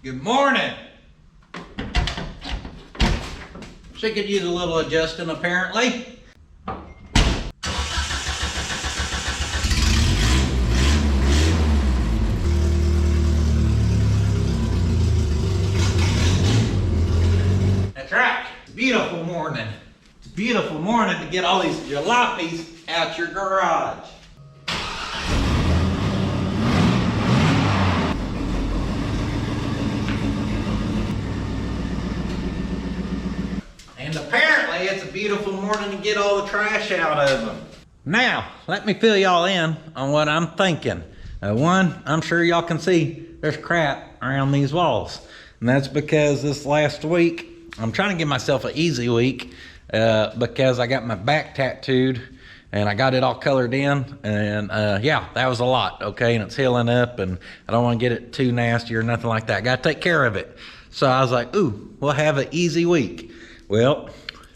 Good morning. She could use a little adjusting apparently. That's right. Beautiful morning. It's a beautiful morning to get all these jalopies out your garage. And apparently it's a beautiful morning to get all the trash out of them. Now, let me fill y'all in on what I'm thinking. One, I'm sure y'all can see there's crap around these walls. And that's because this last week, I'm trying to give myself an easy week because I got my back tattooed and I got it all colored in. And yeah, that was a lot, okay? And it's healing up and I don't want to get it too nasty or nothing like that. I got to take care of it. So I was like, ooh, we'll have an easy week. Well,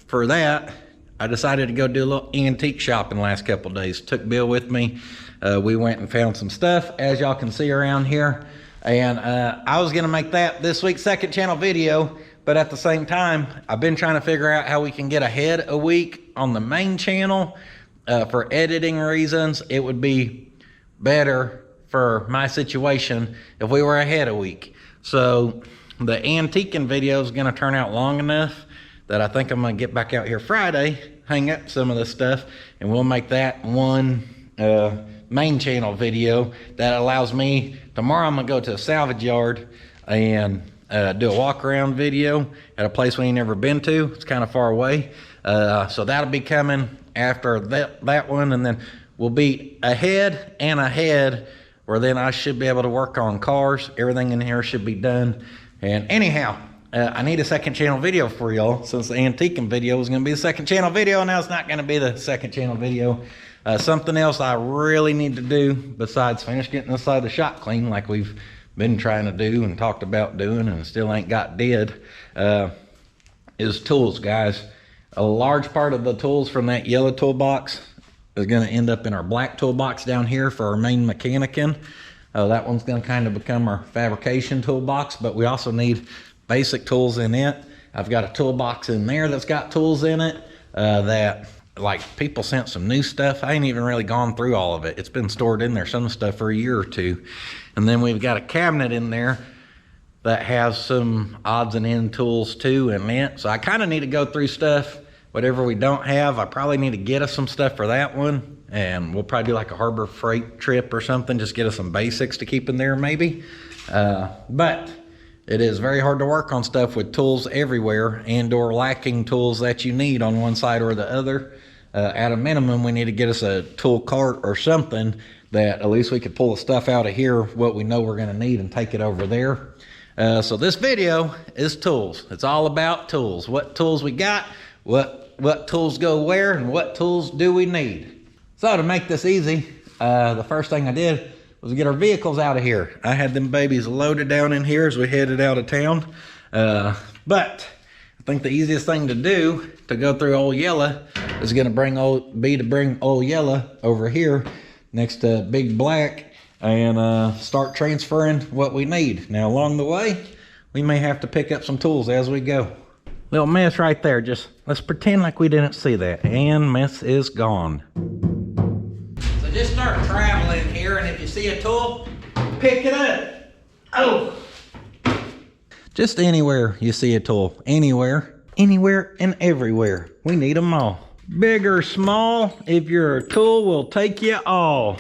for that, I decided to go do a little antique shopping the last couple of days. Took Bill with me. We went and found some stuff, as y'all can see around here. And I was gonna make that this week's second channel video, but at the same time, I've been trying to figure out how we can get ahead a week on the main channel. For editing reasons, it would be better for my situation if we were ahead a week. So the antiquing video is gonna turn out long enough that I think I'm gonna get back out here Friday, hang up some of this stuff, and we'll make that one main channel video that allows me, tomorrow I'm gonna go to a salvage yard and do a walk around video at a place we ain't never been to. It's kind of far away. So that'll be coming after that one, and then we'll be ahead where then I should be able to work on cars. Everything in here should be done. And anyhow, I need a second channel video for y'all, since the antiquing video was going to be the second channel video. Now it's not going to be the second channel video. Something else I really need to do besides finish getting this side of the shop clean like we've been trying to do and talked about doing and still ain't got did, is tools, guys. A large part of the tools from that yellow toolbox is going to end up in our black toolbox down here for our main mechanicing. That one's going to kind of become our fabrication toolbox, but we also need basic tools in it. I've got a toolbox in there that's got tools in it that, like, people sent some new stuff. I ain't even really gone through all of it. It's been stored in there, some stuff, for a year or two. And then we've got a cabinet in there that has some odds and end tools too in it. So I kind of need to go through stuff. Whatever we don't have, I probably need to get us some stuff for that one. And we'll probably do like a Harbor Freight trip or something, just get us some basics to keep in there maybe. But it is very hard to work on stuff with tools everywhere and or lacking tools that you need on one side or the other. At a minimum, we need to get us a tool cart or something that at least we could pull the stuff out of here, what we know we're gonna need, and take it over there. So this video is tools. It's all about tools. What tools we got, what tools go where, and what tools do we need. So to make this easy, the first thing I did was get our vehicles out of here. I had them babies loaded down in here as we headed out of town. But I think the easiest thing to do to go through Old Yellow is gonna bring Old Yellow over here next to Big Black and start transferring what we need. Now along the way, we may have to pick up some tools as we go. Little mess right there, just let's pretend like we didn't see that, and mess is gone. So just start traveling here, and if you see a tool, pick it up. Oh! Just anywhere you see a tool, anywhere and everywhere. We need them all. Big or small, if you're a tool, we'll take you all.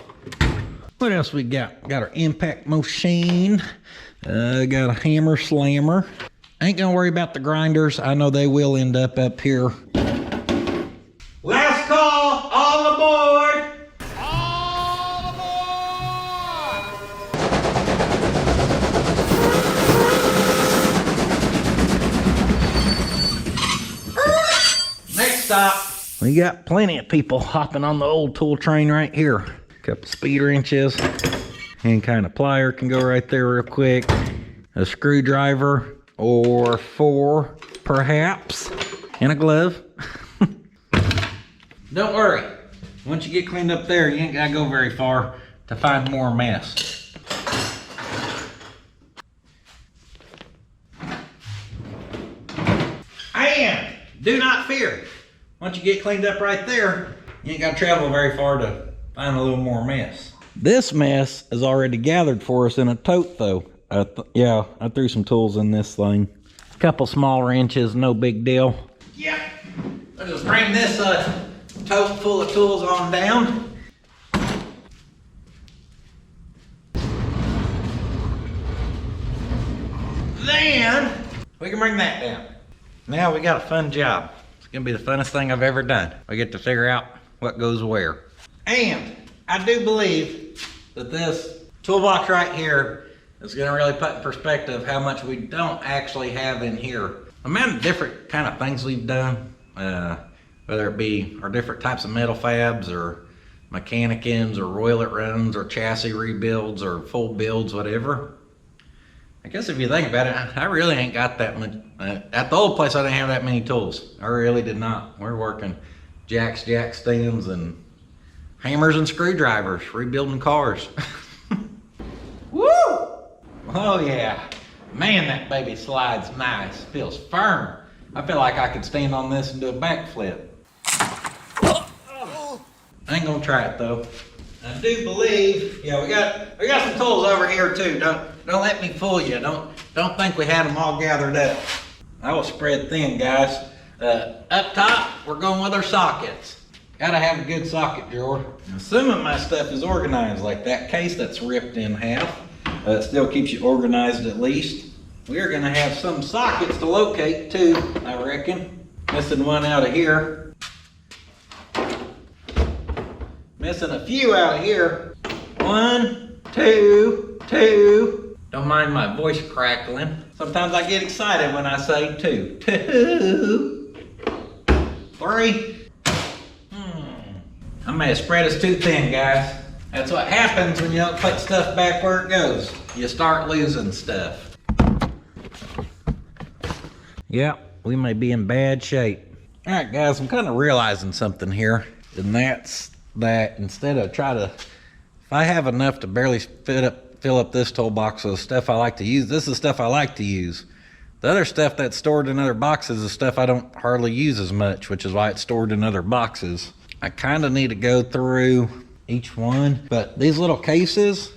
What else we got? Got our impact machine. Got a hammer slammer. Ain't gonna worry about the grinders. I know they will end up here. Last call, all aboard! All aboard! Next stop. We got plenty of people hopping on the old tool train right here. A couple speed wrenches. Any kind of plier can go right there real quick. A screwdriver or 4 perhaps, and a glove. Don't worry, once you get cleaned up there, you ain't gotta go very far to find more mess. do not fear. Once you get cleaned up right there, you ain't got to travel very far to find a little more mess. This mess is already gathered for us in a tote though. Yeah, I threw some tools in this thing. A couple small wrenches, no big deal. Yep. I'll just bring this tote full of tools on down. Then we can bring that down. Now we got a fun job. It's gonna be the funnest thing I've ever done. We get to figure out what goes where. And I do believe that this toolbox right here is gonna really put in perspective how much we don't actually have in here. The amount of different kind of things we've done, whether it be our different types of metal fabs or mechanicins or roilet runs or chassis rebuilds or full builds, whatever. I guess if you think about it, I really ain't got that much. At the old place, I didn't have that many tools. I really did not. We're working jacks, jack stands, and hammers and screwdrivers, rebuilding cars. Woo! Oh yeah. Man, that baby slides nice. Feels firm. I feel like I could stand on this and do a backflip. I ain't gonna try it though. I do believe, yeah, we got some tools over here too. Don't let me fool you. Don't think we had them all gathered up. I will spread thin, guys. Up top, we're going with our sockets. Gotta have a good socket drawer. Assuming my stuff is organized, like that case that's ripped in half, it still keeps you organized at least. We are gonna have some sockets to locate too, I reckon. Missing one out of here. Missing a few out of here. 1, 2, 2. Don't mind my voice crackling. Sometimes I get excited when I say 2. 2. 3. I may have spread us too thin, guys. That's what happens when you don't put stuff back where it goes. You start losing stuff. Yeah, we may be in bad shape. All right, guys, I'm kind of realizing something here, and that's that instead of if I have enough to barely fill up this toolbox with stuff I like to use, this is stuff I like to use. The other stuff that's stored in other boxes is stuff I don't hardly use as much, which is why it's stored in other boxes. I kind of need to go through each one, but these little cases,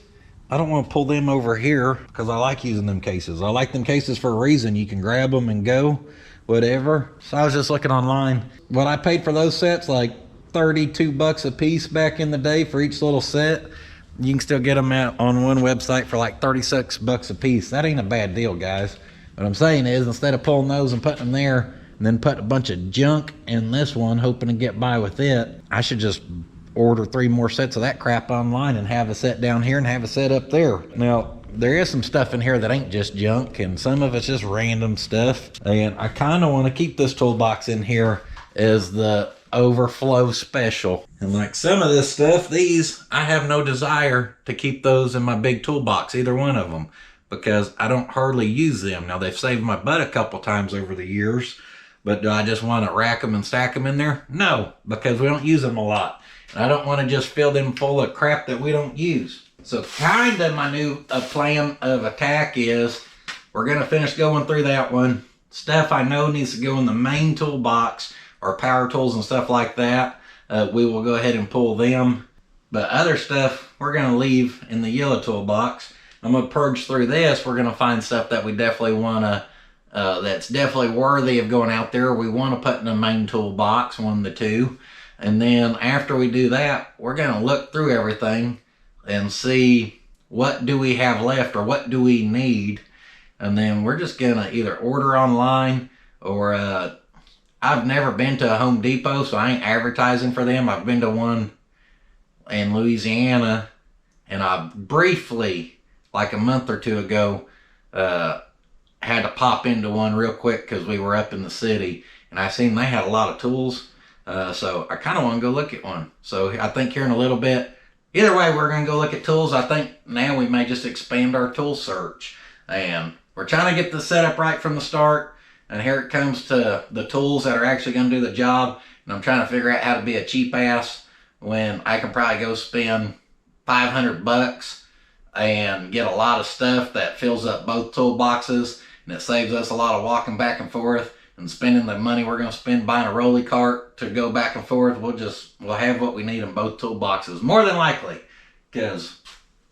I don't want to pull them over here because I like using them cases. I like them cases for a reason. You can grab them and go, whatever. So I was just looking online. What I paid for those sets, like $32 a piece back in the day for each little set. You can still get them out on one website for like $36 a piece. That ain't a bad deal, guys. What I'm saying is, instead of pulling those and putting them there and then put a bunch of junk in this one hoping to get by with it, I should just order 3 more sets of that crap online and have a set down here and have a set up there. Now, there is some stuff in here that ain't just junk, and some of it's just random stuff. And I kind of want to keep this toolbox in here as the overflow special. And like some of this stuff, these, I have no desire to keep those in my big toolbox, either one of them, because I don't hardly use them. Now, they've saved my butt a couple times over the years, but do I just want to rack them and stack them in there? No, because we don't use them a lot. And I don't want to just fill them full of crap that we don't use. So kind of my new plan of attack is we're going to finish going through that one. Stuff I know needs to go in the main toolbox, or power tools and stuff like that. We will go ahead and pull them. But other stuff we're going to leave in the yellow toolbox. I'm going to purge through this. We're going to find stuff that we definitely want to, that's definitely worthy of going out there. We want to put in the main toolbox, 1 of the 2. And then after we do that, we're going to look through everything and see what do we have left or what do we need. And then we're just going to either order online or I've never been to a Home Depot, so I ain't advertising for them. I've been to one in Louisiana, and I briefly, like a month or 2 ago, had to pop into one real quick because we were up in the city, and I seen they had a lot of tools, so I kind of want to go look at one. So I think here in a little bit, either way, we're going to go look at tools. I think now we may just expand our tool search, and we're trying to get this set up right from the start. And here it comes to the tools that are actually going to do the job. And I'm trying to figure out how to be a cheap ass when I can probably go spend $500 and get a lot of stuff that fills up both toolboxes. And it saves us a lot of walking back and forth. and spending the money we're going to spend buying a rolly cart to go back and forth. We'll have what we need in both toolboxes, more than likely, because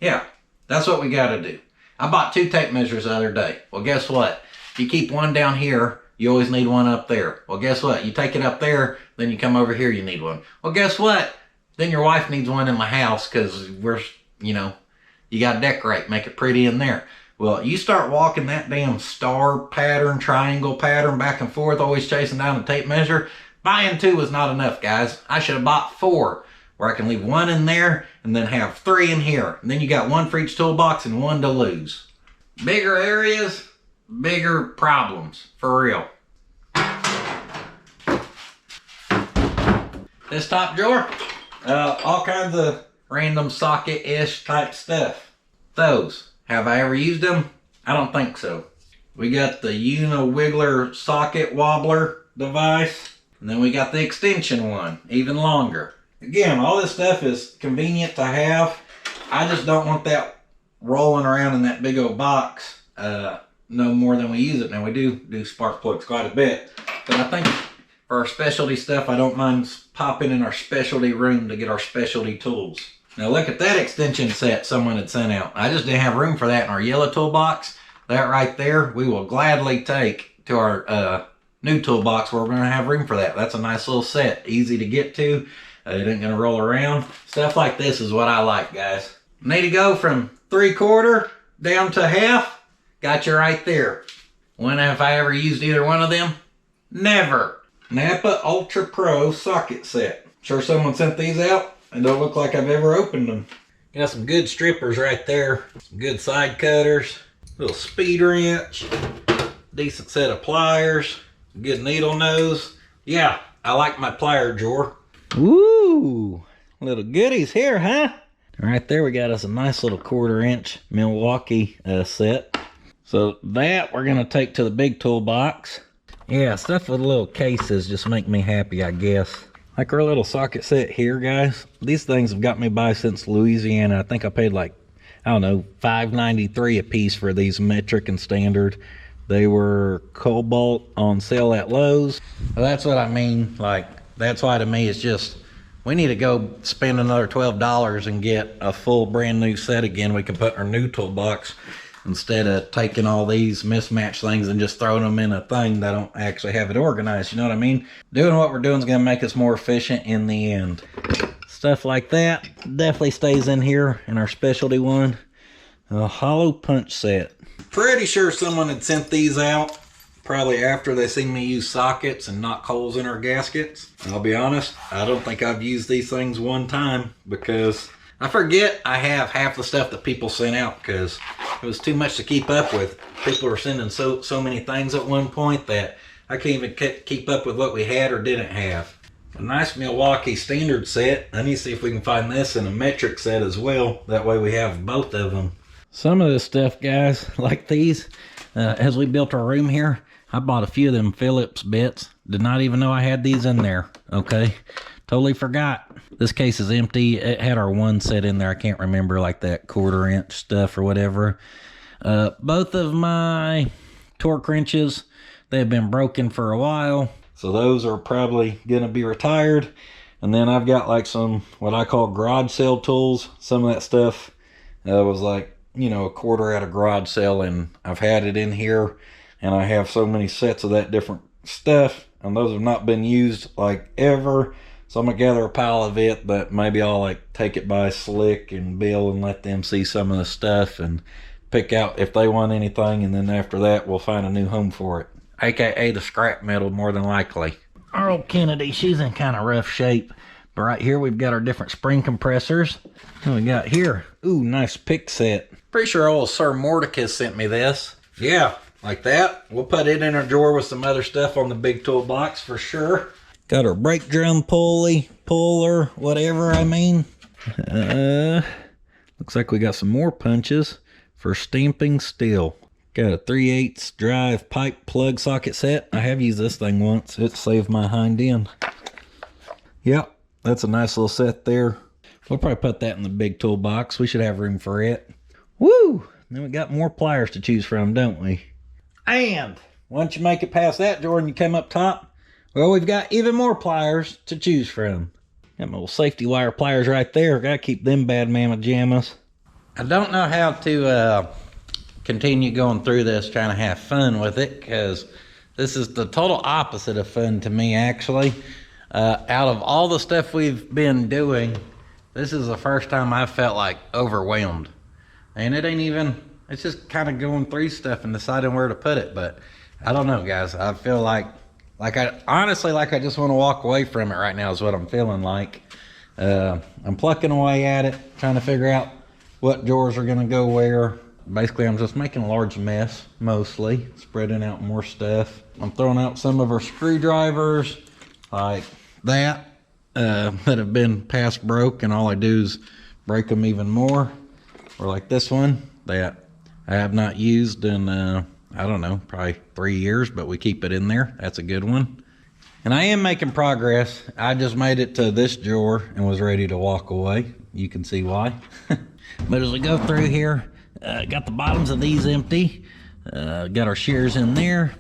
yeah, that's what we got to do. I bought 2 tape measures the other day. Well, guess what? If you keep one down here, you always need one up there. Well, guess what? You take it up there, then you come over here, you need one. Well, guess what? Then your wife needs one in my house because you got to decorate, make it pretty in there. Well, you start walking that damn star pattern, triangle pattern back and forth, always chasing down the tape measure. Buying 2 was not enough, guys. I should have bought 4, where I can leave 1 in there and then have 3 in here. And then you got 1 for each toolbox and 1 to lose. Bigger areas, bigger problems, for real. This top drawer, all kinds of random socket-ish type stuff. Those. Have I ever used them? I don't think so. We got the Uni-Wiggler socket wobbler device. And then we got the extension one, even longer. Again, all this stuff is convenient to have. I just don't want that rolling around in that big old box no more than we use it. Now we do spark plugs quite a bit. But I think for our specialty stuff, I don't mind popping in our specialty room to get our specialty tools. Now look at that extension set someone had sent out. I just didn't have room for that in our yellow toolbox. That right there, we will gladly take to our new toolbox where we're going to have room for that. That's a nice little set, easy to get to. It ain't going to roll around. Stuff like this is what I like, guys. Need to go from 3/4 down to half. Got you right there. When have I ever used either one of them? Never. Napa Ultra Pro socket set. Sure someone sent these out. It don't look like I've ever opened them. Got some good strippers right there. Some good side cutters. Little speed wrench. Decent set of pliers. Good needle nose. Yeah, I like my plier drawer. Woo! Little goodies here, huh? Right there we got us a nice little 1/4 inch Milwaukee set. So that we're gonna take to the big toolbox. Yeah, stuff with little cases just make me happy, I guess. Like our little socket set here, guys. These things have got me by since Louisiana. I think I paid like, I don't know, $5.93 a piece for these metric and standard. They were Cobalt on sale at Lowe's. Well, that's what I mean. Like, that's why to me it's just, we need to go spend another $12 and get a full brand new set again. We can put in our new toolbox instead of taking all these mismatched things and just throwing them in a thing that don't actually have it organized. You know what I mean? Doing what we're doing is going to make us more efficient in the end. Stuff like that definitely stays in here in our specialty one. A hollow punch set. Pretty sure someone had sent these out probably after they seen me use sockets and knock holes in our gaskets. I'll be honest, I don't think I've used these things one time because I forget I have half the stuff that people sent out because it was too much to keep up with. People were sending so many things at one point that I can't even keep up with what we had or didn't have. A nice Milwaukee standard set. I need to see if we can find this in a metric set as well. That way we have both of them. Some of this stuff, guys, like these, as we built our room here, I bought a few of them Phillips bits. Did not even know I had these in there, okay? Totally forgot. This case is empty. It had our one set in there. I can't remember, like that 1/4 inch stuff or whatever. Both of my torque wrenches, they've been broken for a while. So those are probably going to be retired. And then I've got like some, what I call garage sale tools. Some of that stuff was like, you know, a quarter at a garage sale. And I've had it in here. And I have so many sets of that different stuff. And those have not been used like ever. So I'm going to gather a pile of it, but maybe I'll like take it by Slick and Bill and let them see some of the stuff and pick out if they want anything. And then after that, we'll find a new home for it. AKA the scrap metal, more than likely. Our old Kennedy, she's in kind of rough shape. But right here, we've got our different spring compressors. What we got here? Ooh, nice pick set. Pretty sure old Sir Mordecai sent me this. Yeah, like that. We'll put it in our drawer with some other stuff on the big toolbox for sure. Got our brake drum puller, whatever I mean. Looks like we got some more punches for stamping steel. Got a 3/8 drive pipe plug socket set. I have used this thing once. It saved my hind end. Yep, that's a nice little set there. We'll probably put that in the big toolbox. We should have room for it. Woo! Then we got more pliers to choose from, don't we? And once you make it past that drawer and you come up top, well, we've got even more pliers to choose from. Got my little safety wire pliers right there. Gotta keep them bad mamma jammas. I don't know how to continue going through this trying to have fun with it, because this is the total opposite of fun to me, actually. Out of all the stuff we've been doing, this is the first time I felt like overwhelmed. And it ain't even, it's just kind of going through stuff and deciding where to put it. But I don't know, guys. I feel like I honestly just want to walk away from it right now is what I'm feeling like. I'm plucking away at it, trying to figure out what drawers are gonna go where. Basically, I'm just making a large mess, mostly, spreading out more stuff. I'm throwing out some of our screwdrivers, like that have been past broke, and all I do is break them even more. Or like this one that I have not used in, I don't know, probably 3 years, but we keep it in there. That's a good one. And I am making progress. I just made it to this drawer and was ready to walk away. You can see why. But as we go through here, got the bottoms of these empty. Got our shears in there.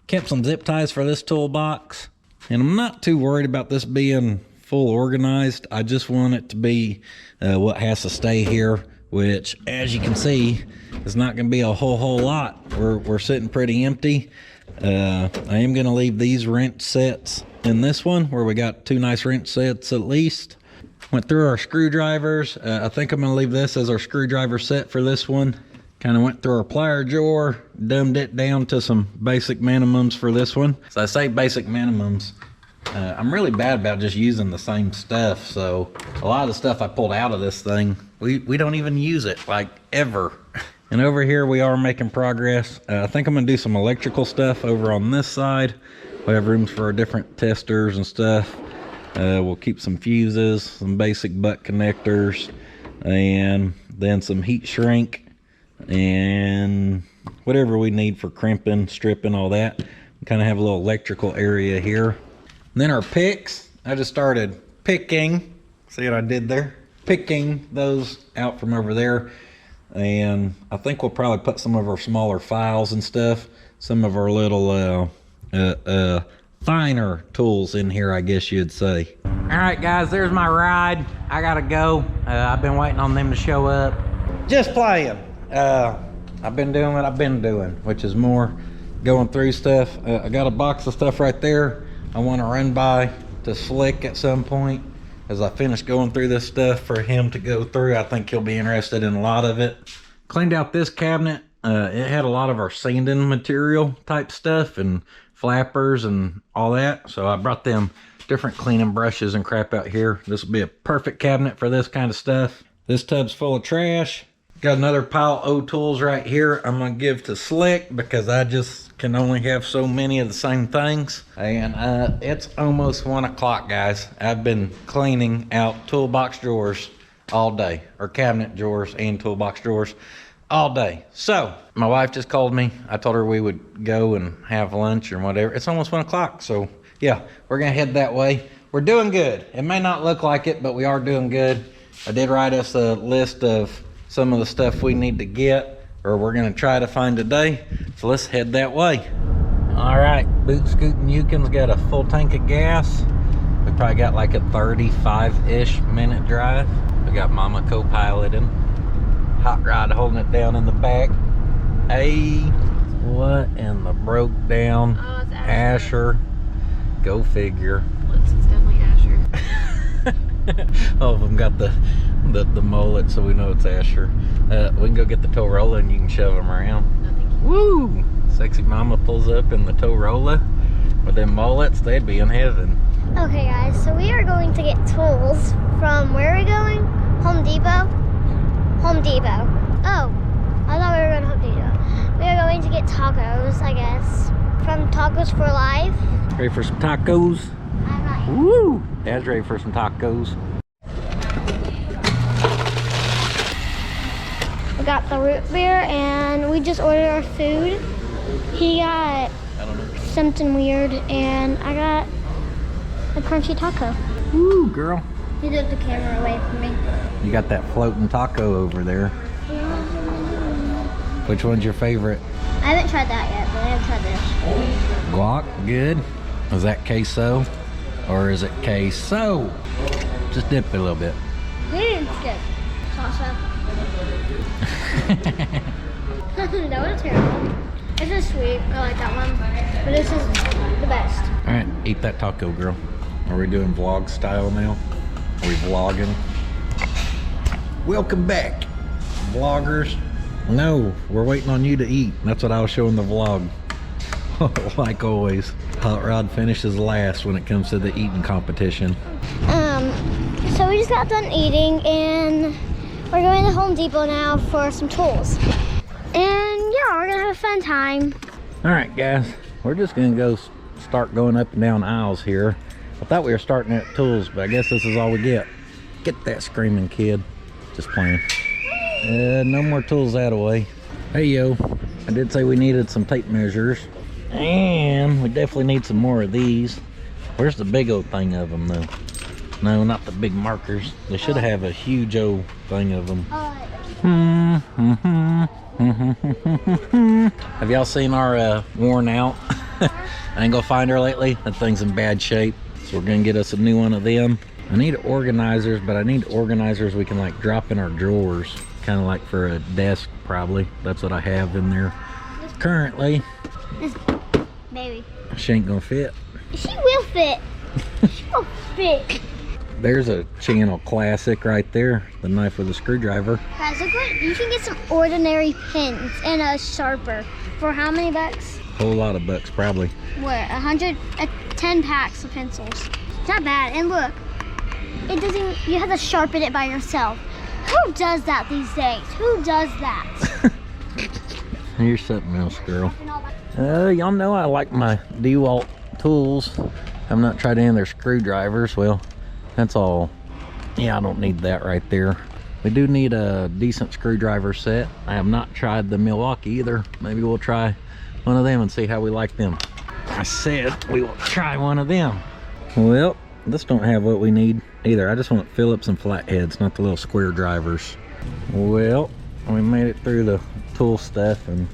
Kept some zip ties for this toolbox. And I'm not too worried about this being full organized. I just want it to be what has to stay here, which, as you can see, is not going to be a whole lot. We're sitting pretty empty. I am going to leave these wrench sets in this one, where we got 2 nice wrench sets at least. Went through our screwdrivers. I think I'm going to leave this as our screwdriver set for this one. Kind of went through our plier drawer, dumbed it down to some basic minimums for this one. So I say basic minimums. I'm really bad about just using the same stuff, so a lot of the stuff I pulled out of this thing, we don't even use it, like, ever. And over here we are making progress. I think I'm gonna do some electrical stuff over on this side. We have rooms for our different testers and stuff. We'll keep some fuses, some basic butt connectors, and then some heat shrink, and whatever we need for crimping, stripping, all that. We kind of have a little electrical area here. And then our picks, I just started picking, see what I did there? Picking those out from over there. And I think we'll probably put some of our smaller files and stuff, some of our little finer tools in here, I guess you'd say. All right, guys, there's my ride. I gotta go. I've been waiting on them to show up. Just playing. I've been doing what I've been doing, which is more going through stuff. I got a box of stuff right there I want to run by to Slick at some point as I finish going through this stuff for him to go through. I think he'll be interested in a lot of it. Cleaned out this cabinet. It had a lot of our sanding material type stuff and flappers and all that. So I brought them different cleaning brushes and crap out here. This will be a perfect cabinet for this kind of stuff. This tub's full of trash. Got another pile of old tools right here I'm gonna give to Slick because I just can only have so many of the same things. And it's almost 1 o'clock, guys. I've been cleaning out toolbox drawers all day, or cabinet drawers and toolbox drawers all day. So my wife just called me. I told her we would go and have lunch or whatever. It's almost 1 o'clock, so yeah, we're gonna head that way. We're doing good. It may not look like it, but we are doing good. I did write us a list of some of the stuff we need to get, or we're gonna try to find today. So let's head that way. All right, Boot Scootin' Yukon's got a full tank of gas. We probably got like a 35-ish minute drive. We got Mama co-piloting. Hot Rod holding it down in the back. Hey, what in the broke down? Oh, it's Asher. Go figure. Looks, it's definitely Asher. All of them got the mullet, so we know it's Asher. We can go get the Torolla and you can shove them around. No, thank you. Woo! Sexy mama pulls up in the Torolla with them mullets. They'd be in heaven. Okay, guys, so we are going to get tools from, where are we going? Home Depot? Home Depot. Oh, I thought we were going to Home Depot. We are going to get tacos, I guess, from Tacos for Life. Ready for some tacos? I'm not here. Woo! Dad's ready for some tacos. We got the root beer, and we just ordered our food. He got something weird, and I got a crunchy taco. Woo, girl. He took the camera away from me. You got that floating taco over there. Which one's your favorite? I haven't tried that yet, but I I'll try this. Guac, good. Is that queso? Or is it queso? Just dip it a little bit. It's good. Salsa. That was terrible. This is sweet. I like that one. But this is the best. All right, eat that taco, girl. Are we doing vlog style now? Are we vlogging? Welcome back, vloggers. No, we're waiting on you to eat. That's what I was showing the vlog. Like always, Hot Rod finishes last when it comes to the eating competition. So we just got done eating and we're going to Home Depot now for some tools. And yeah, we're gonna have a fun time. All right, guys, we're just gonna go start going up and down aisles here. I thought we were starting at tools, but I guess this is all we get. Get that screaming kid. Just playing. No more tools that way. Hey, yo, I did say we needed some tape measures. And we definitely need some more of these. Where's the big old thing of them, though? No, not the big markers. They should have a huge old thing of them. Have y'all seen our worn out angle finder lately? That thing's in bad shape. So we're gonna get us a new one of them. I need organizers, but I need organizers we can like drop in our drawers. Kind of like for a desk, probably. That's what I have in there currently. This baby. She ain't gonna fit. She will fit. She will fit. There's a channel classic right there. The knife with a screwdriver. Guys, look what you can get some ordinary pins and a sharper. For how many bucks? Whole lot of bucks, probably. What, 10 packs of pencils. It's not bad. And look, it doesn't, you have to sharpen it by yourself. Who does that these days? Who does that? You're something else, girl. Y'all know I like my DeWalt tools. I've not tried any of their screwdrivers. Well, that's all. Yeah, I don't need that right there. We do need a decent screwdriver set. I have not tried the Milwaukee either. Maybe we'll try one of them and see how we like them. I said we will try one of them. Well, this don't have what we need either. I just want Phillips and flatheads, not the little square drivers. Well, we made it through the tool stuff and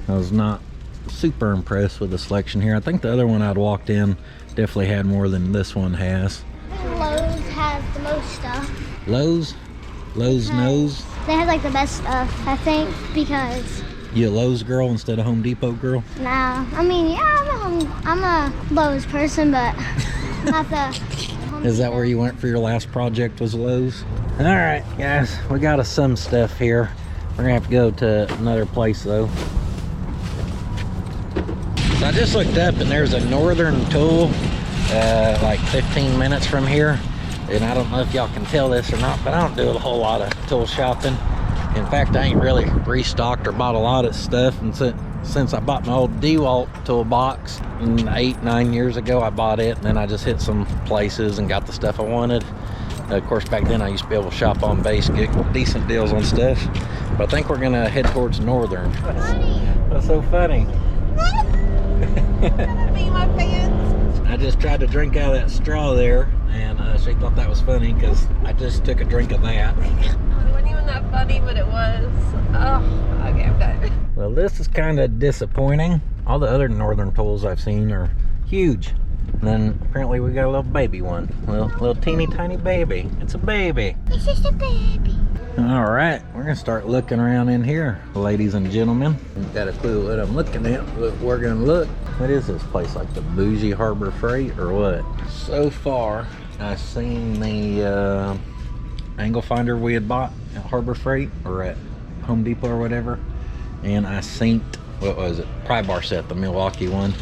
I was not super impressed with the selection here. I think the other one I'd walked in definitely had more than this one has. Lowe's has the most stuff. Lowe's knows. They have like the best stuff, I think, because. You a Lowe's girl instead of Home Depot girl? Nah, I mean, yeah, I'm a Lowe's person, but not the Home Is that Depot. where you went for your last project, was Lowe's? All right, guys, we got us some stuff here. We're gonna have to go to another place though. So I just looked up and there's a Northern Tool like 15 minutes from here. And I don't know if y'all can tell this or not, but I don't do a whole lot of tool shopping. In fact, I ain't really restocked or bought a lot of stuff. And since I bought my old DeWalt toolbox 8-9 years ago, I bought it. And then I just hit some places and got the stuff I wanted. Of course, back then I used to be able to shop on base, get decent deals on stuff. But I think we're gonna head towards Northern. What's so funny? Be my pants. I just tried to drink out of that straw there, and she thought that was funny because I just took a drink of that. It wasn't even that funny, but it was. Oh, okay, I'm done. Well, this is kind of disappointing. All the other Northern tools I've seen are huge. And then apparently we got a little baby one. Little teeny tiny baby. It's a baby. It's just a baby. All right, we're gonna start looking around in here, ladies and gentlemen. You've got a clue what I'm looking at, but we're gonna look. What is this place, like the bougie Harbor Freight or what? So far, I've seen the angle finder we had bought at Harbor Freight or at Home Depot or whatever. And I synced, what was it? Pry bar set, the Milwaukee one.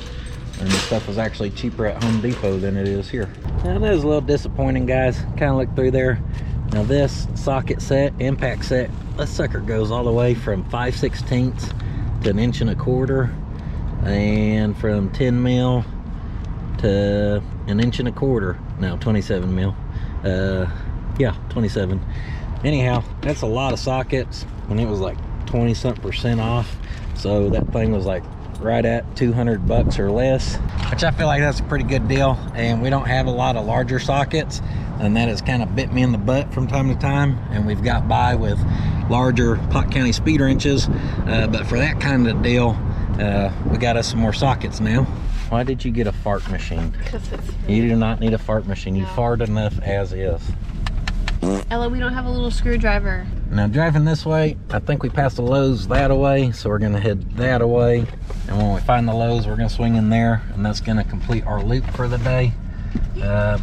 And the stuff was actually cheaper at Home Depot than it is here. Now that is a little disappointing, guys. Kind of look through there. Now this socket set, impact set, this sucker goes all the way from 5/16 to 1.25 inches, and from 10 mil to 1.25 inches. Now 27 mil. Yeah, 27. Anyhow, that's a lot of sockets, and it was like 20-something% off. So that thing was like right at $200 or less, which I feel like that's a pretty good deal. And we don't have a lot of larger sockets, and that has kind of bit me in the butt from time to time. And we've got by with larger pot county speed wrenches, but for that kind of deal, we got us some more sockets now. Why did you get a fart machine? Because it's You do not need a fart machine. You fart enough as is. Ella, we don't have a little screwdriver. Now driving this way, I think we passed the Lowe's that away, so we're gonna head that away. And when we find the Lowe's, we're gonna swing in there, and that's gonna complete our loop for the day.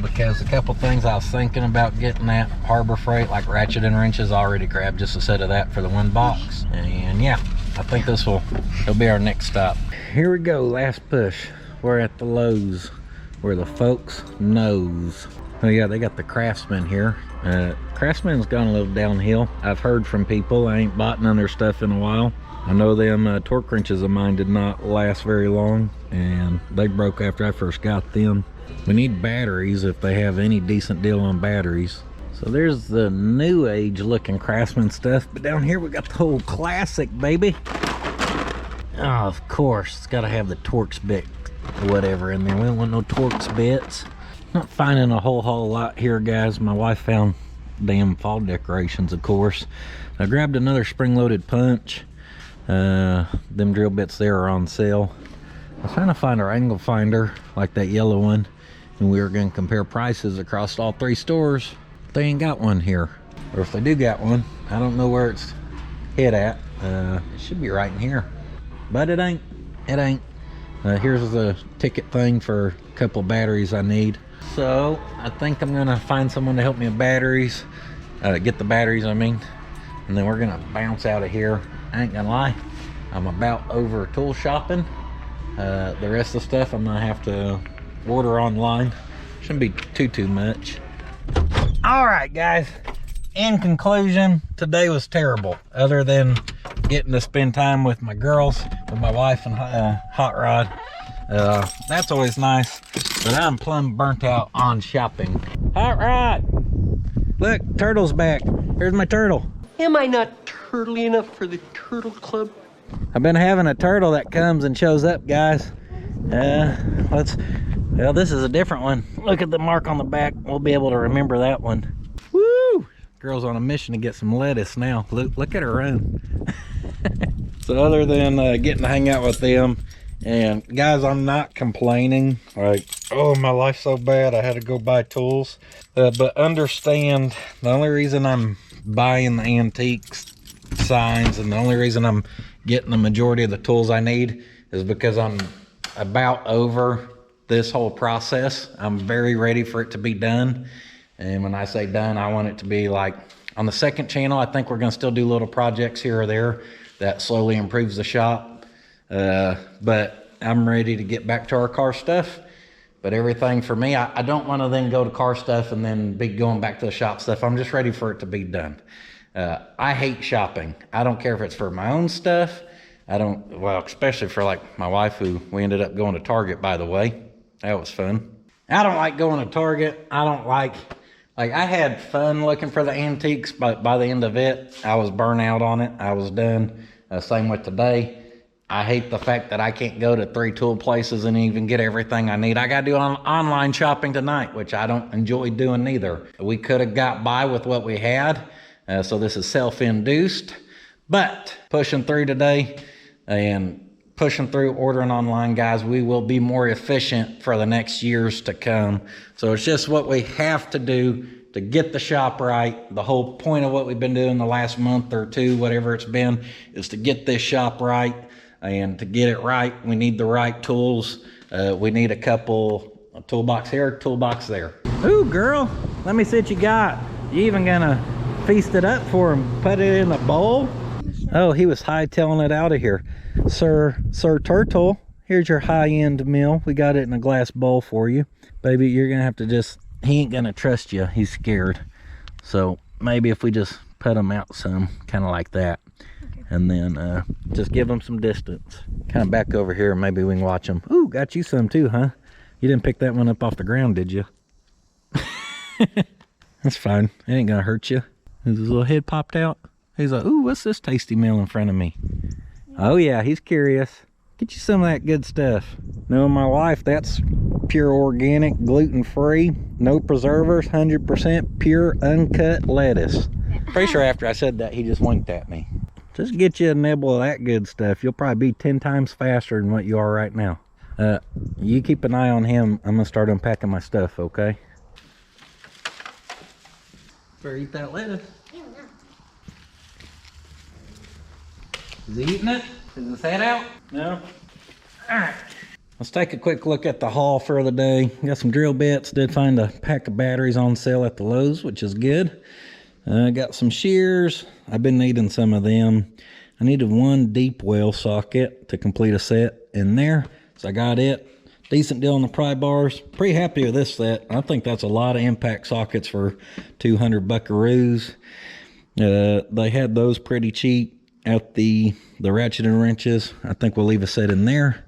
Because a couple things I was thinking about getting at Harbor Freight, like ratchet and wrenches, I already grabbed just a set of that for the one box. And yeah, I think it'll be our next stop. Here we go, last push. We're at the Lowe's, where the folks knows. Oh yeah, they got the Craftsman here. Craftsman's gone a little downhill. I've heard from people. I ain't bought none of their stuff in a while. I know them torque wrenches of mine did not last very long, and they broke after I first got them. We need batteries if they have any decent deal on batteries. So there's the new age looking Craftsman stuff, but down here we got the whole classic, baby. Oh, of course, it's gotta have the Torx bit or whatever in there. We don't want no Torx bits. Not finding a whole lot here, guys. My wife found damn fall decorations, of course. I grabbed another spring-loaded punch. Them drill bits there are on sale. I was trying to find our angle finder, like that yellow one, and we were going to compare prices across all 3 stores. They ain't got one here. Or if they do got one, I don't know where it's hit at. It should be right in here, but it ain't. It ain't. Here's the ticket thing for a couple batteries I need. So I think I'm gonna find someone to help me with batteries, get the batteries I mean, and then we're gonna bounce out of here. I ain't gonna lie, I'm about over tool shopping. The rest of the stuff I'm gonna have to order online. Shouldn't be too much. All right, guys, in conclusion, today was terrible, other than getting to spend time with my girls, with my wife and Hot Rod. That's always nice, but I'm plumb burnt out on shopping. Hot Rod, look, Turtle's back. Here's my turtle. Am I not turtly enough for the turtle club? I've been having a turtle that comes and shows up, guys. Well, this is a different one. Look at the mark on the back. We'll be able to remember that one. Woo! Girl's on a mission to get some lettuce now. Look at her run. So other than getting to hang out with them, and guys, I'm not complaining. Like, oh, my life's so bad I had to go buy tools. But understand, the only reason I'm buying the antiques signs and the only reason I'm getting the majority of the tools I need is because I'm about over this whole process. I'm very ready for it to be done. And when I say done, I want it to be like on the second channel. I think we're going to still do little projects here or there that slowly improves the shop. But I'm ready to get back to our car stuff. But everything for me, I don't want to then go to car stuff and then be going back to the shop stuff. I'm just ready for it to be done. I hate shopping. I don't care if it's for my own stuff. Well, especially for like my wife, who we ended up going to Target, by the way. That was fun. I don't like going to Target. I don't like I had fun looking for the antiques, but by the end of it, I was burnt out on it. I was done. Same with today. I hate the fact that I can't go to 3 tool places and even get everything I need. I got to do online shopping tonight, which I don't enjoy doing either. We could have got by with what we had, so this is self-induced. But pushing through today and pushing through ordering online, guys, we will be more efficient for the next years to come. So it's just what we have to do to get the shop right. The whole point of what we've been doing the last month or 2, whatever it's been, is to get this shop right. And to get it right, we need the right tools. We need a toolbox here, toolbox there. Ooh, girl, let me see what you got. You even gonna feast it up for him, put it in a bowl? Oh, he was hightailing it out of here. Sir Turtle, here's your high-end meal. We got it in a glass bowl for you. Baby, you're gonna have to he ain't gonna trust you. He's scared. So maybe if we just put him out some, kind of like that. And then just give them some distance. Kind of back over here, maybe we can watch them. Ooh, got you some too, huh? You didn't pick that one up off the ground, did you? That's fine. It ain't gonna hurt you. His little head popped out. He's like, ooh, what's this tasty meal in front of me? Oh yeah, he's curious. Get you some of that good stuff. No, my wife, that's pure organic, gluten-free, no preservers, 100% pure uncut lettuce. Pretty sure after I said that, he just winked at me. Just get you a nibble of that good stuff. You'll probably be 10 times faster than what you are right now. You keep an eye on him. I'm gonna start unpacking my stuff, okay? Better eat that lettuce. Is he eating it? Is his head out? No? Alright. Let's take a quick look at the haul for the day. Got some drill bits. Did find a pack of batteries on sale at the Lowe's, which is good. Got some shears. I've been needing some of them. I needed one deep well socket to complete a set in there. So I got it. Decent deal on the pry bars. Pretty happy with this set. I think that's a lot of impact sockets for 200 buckaroos. They had those pretty cheap at the ratchet and wrenches. I think we'll leave a set in there.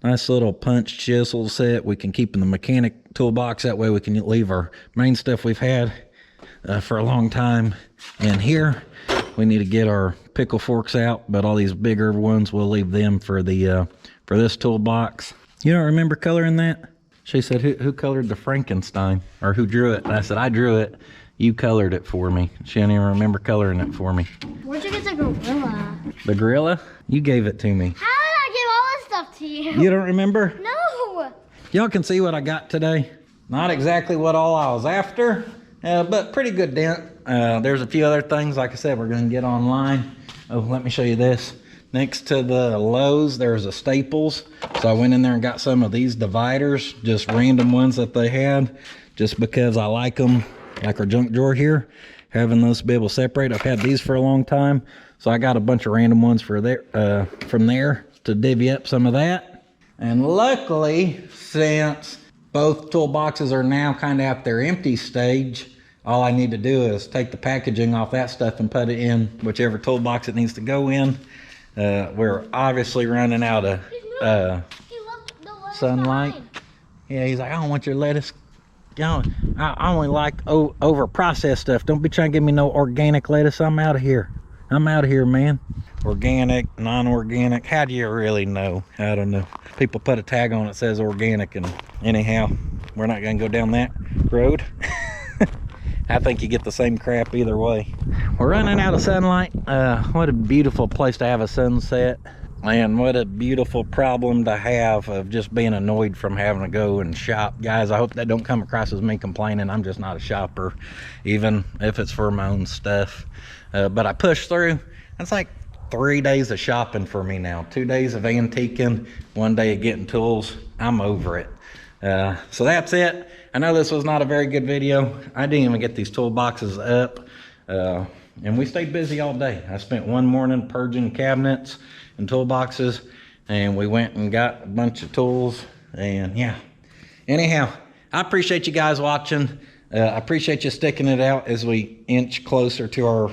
Nice little punch chisel set we can keep in the mechanic toolbox. That way we can leave our main stuff we've had for a long time in here. We need to get our pickle forks out, but all these bigger ones, we'll leave them for the for this toolbox. You don't remember coloring that? She said, who colored the Frankenstein? Or who drew it? And I said, I drew it. You colored it for me. She didn't even remember coloring it for me. Where'd you get the gorilla? The gorilla? You gave it to me. How did I give all this stuff to you? You don't remember? No. Y'all can see what I got today. Not exactly what all I was after, but pretty good dent. There's a few other things, like I said, we're gonna get online. Oh, let me show you this. Next to the Lowe's, there's a Staples. So I went in there and got some of these dividers, just random ones that they had, just because I like them, like our junk drawer here, having those to be able to separate. I've had these for a long time. So I got a bunch of random ones for there, from there to divvy up some of that. And luckily, since both toolboxes are now kind of at their empty stage, all I need to do is take the packaging off that stuff and put it in whichever toolbox it needs to go in. We're obviously running out of sunlight. Yeah, he's like, I don't want your lettuce. I only like over processed stuff. Don't be trying to give me no organic lettuce. I'm out of here. I'm out of here, man. Organic, non-organic. How do you really know? I don't know. People put a tag on it that says organic, and anyhow, we're not gonna go down that road. I think you get the same crap either way. We're running out of sunlight. What a beautiful place to have a sunset. Man, what a beautiful problem to have of just being annoyed from having to go and shop. Guys, I hope that don't come across as me complaining. I'm just not a shopper, even if it's for my own stuff. But I pushed through. It's like 3 days of shopping for me now. 2 days of antiquing, 1 day of getting tools. I'm over it. So that's it. I know this was not a very good video. I didn't even get these toolboxes up. And we stayed busy all day. I spent one morning purging cabinets and toolboxes, and we went and got a bunch of tools, and yeah. Anyhow, I appreciate you guys watching. I appreciate you sticking it out as we inch closer to our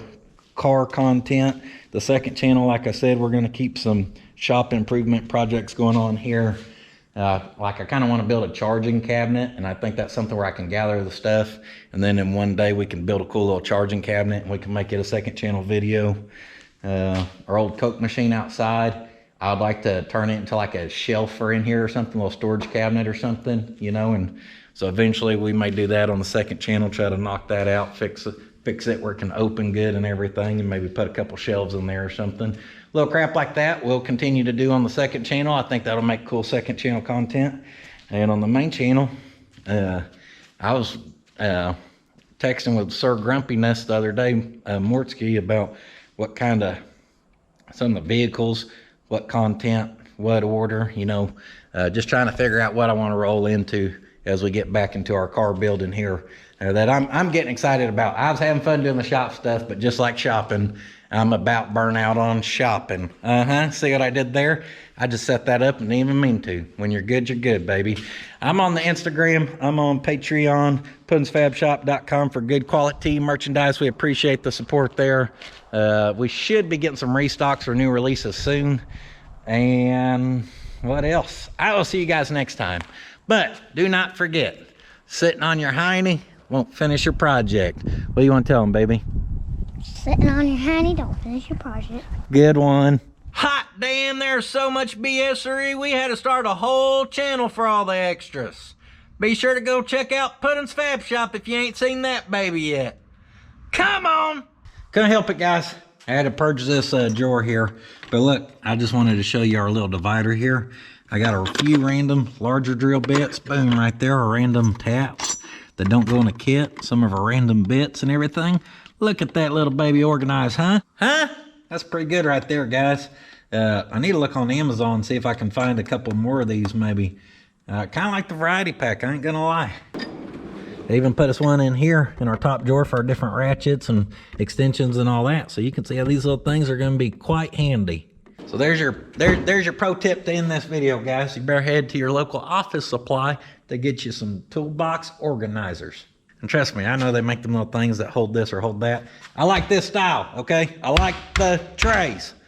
car content. The second channel, like I said, we're gonna keep some shop improvement projects going on here. Like I kind of want to build a charging cabinet, and I think that's something where I can gather the stuff, and then in one day we can build a cool little charging cabinet and we can make it a second channel video. Our old Coke machine outside, I'd like to turn it into like a shelf for in here or something, a little storage cabinet or something, you know, and so eventually we may do that on the second channel, try to knock that out, fix it where it can open good and everything, and maybe put a couple shelves in there or something. Little crap like that we'll continue to do on the second channel. I think that'll make cool second channel content. And on the main channel, I was texting with Sir Grumpiness the other day, Mortsky, about what kind of, some of the vehicles, what content, what order, you know, just trying to figure out what I want to roll into as we get back into our car building here. That I'm getting excited about. I was having fun doing the shop stuff, but just like shopping, I'm about burnout on shopping. See what I did there? I just set that up and didn't even mean to. When you're good, baby. I'm on the Instagram. I'm on Patreon, Pudding'sFabShop.com for good quality merchandise. We appreciate the support there. We should be getting some restocks or new releases soon. And what else? I will see you guys next time. But do not forget, sitting on your hiney won't finish your project. What do you want to tell them, baby? Sitting on your hiney don't finish your project. Good one. Hot damn, there's so much BS-ery. We had to start a whole channel for all the extras. Be sure to go check out Pudding's Fab Shop if you ain't seen that baby yet. Come on. Couldn't help it, guys. I had to purge this drawer here, but look, I just wanted to show you our little divider here. I got a few random larger drill bits, boom, right there, our random taps that don't go in a kit, some of our random bits and everything. Look at that little baby organized, huh? Huh? That's pretty good right there, guys. I need to look on Amazon and see if I can find a couple more of these maybe. Kind of like the variety pack, I ain't gonna lie. They even put us one in here in our top drawer for our different ratchets and extensions and all that. So you can see how these little things are gonna be quite handy. So there's your pro tip to end this video, guys. You better head to your local office supply to get you some toolbox organizers. And trust me, I know they make them little things that hold this or hold that. I like this style, okay? I like the trays.